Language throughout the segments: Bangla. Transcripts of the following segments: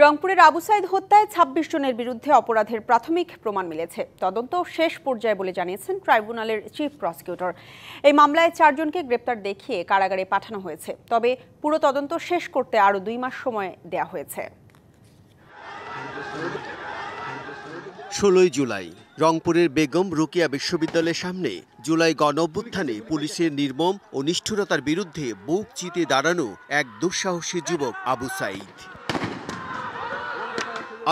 রংপুরের আবু সাইদ হত্যায় ২৬ জনের বিরুদ্ধে অপরাধের প্রাথমিক প্রমাণ মিলেছে। তদন্ত শেষ পর্যায়ে বলে জানিয়েছেন ট্রাইব্যুনালের চিফ প্রসিকিউটর। এই মামলায় ৪ জনকে গ্রেপ্তার দেখিয়ে কারাগারে পাঠানো হয়েছে। তবে পুরো তদন্ত শেষ করতে আরও ২ মাস সময় দেওয়া হয়েছে। ১৬ জুলাই রংপুরের বেগম রোকেয়া বিশ্ববিদ্যালয়ের সামনে জুলাই গণঅভ্যুত্থানে পুলিশের নির্মম ও নিষ্ঠুরতার বিরুদ্ধে বুক চিতে দাঁড়ানো এক দুঃসাহসী যুবক আবু সাইদ।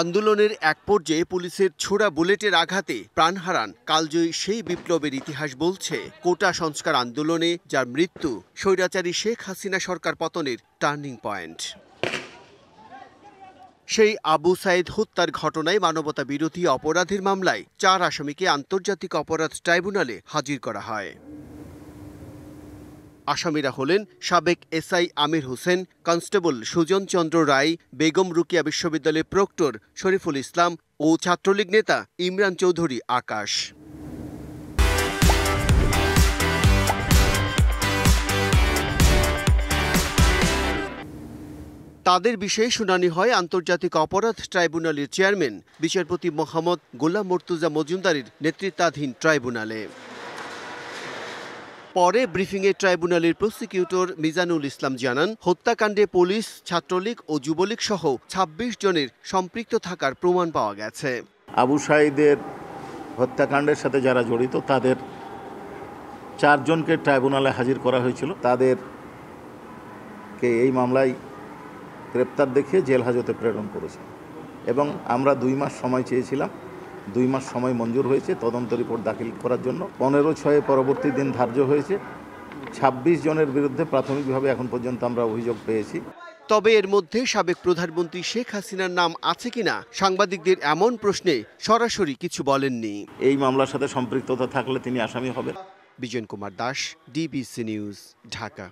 আন্দোলনের এক পর্যায়ে পুলিশের ছোড়া বুলেটের আঘাতে প্রাণ হারান কালজয়ী সেই বিপ্লবের ইতিহাস বলছে কোটা সংস্কার আন্দোলনে যার মৃত্যু স্বৈরাচারী শেখ হাসিনা সরকার পতনের টার্নিং পয়েন্ট। সেই আবু সাইদ হত্যার ঘটনায় মানবতা বিরোধী অপরাধের মামলায় ৪ আসামিকে আন্তর্জাতিক অপরাধ ট্রাইব্যুনালে হাজির করা হয়। আসামিরা হলেন সাবেক এসআই আমির হোসেন, কনস্টেবল সুজন চন্দ্র রায়, বেগম রোকেয়া বিশ্ববিদ্যালয়ের প্রক্টর শরীফুল ইসলাম ও ছাত্রলীগ নেতা ইমরান চৌধুরী আকাশ। তাদের বিষয়ে শুনানি হয় আন্তর্জাতিক অপরাধ ট্রাইব্যুনালের চেয়ারম্যান বিচারপতি মোহাম্মদ গোলাম মর্তুজা মজুমদারের নেতৃত্বাধীন ট্রাইব্যুনালে। পরে ব্রিফিংয়ে ট্রাইব্যুনালের প্রসিকিউটর মিজানুল ইসলাম জানান, হত্যাকাণ্ডে পুলিশ, ছাত্রলীগ ও যুবলীগ সহ ২৬ জনের সম্পৃক্ত থাকার প্রমাণ পাওয়া গেছে। আবু সাইদের হত্যাকাণ্ডের সাথে যারা জড়িত তাদের ৪ জনকে ট্রাইব্যুনালে হাজির করা হয়েছিল। তাদেরকে এই মামলায় গ্রেপ্তার দেখিয়ে জেল হাজতে প্রেরণ করেছে এবং আমরা ২ মাস সময় চেয়েছিলাম। ২ মাস সময় মঞ্জুর হয়েছে তদন্ত রিপোর্ট দাখিল করার জন্য। ১৫/৬ পরবর্তী দিন ধার্য হয়েছে। ২৬ জনের বিরুদ্ধে প্রাথমিকভাবে এখন পর্যন্ত আমরা অভিযোগ পেয়েছি। তবে এর মধ্যে সাবেক প্রধানমন্ত্রী শেখ হাসিনার নাম আছে কিনা সাংবাদিকদের এমন প্রশ্নে সরাসরি কিছু বলেননি। এই মামলার সাথে সম্পৃক্ততা থাকলে তিনি আসামি হবেন। Bijan Kumar Das, DBC news, Dhaka.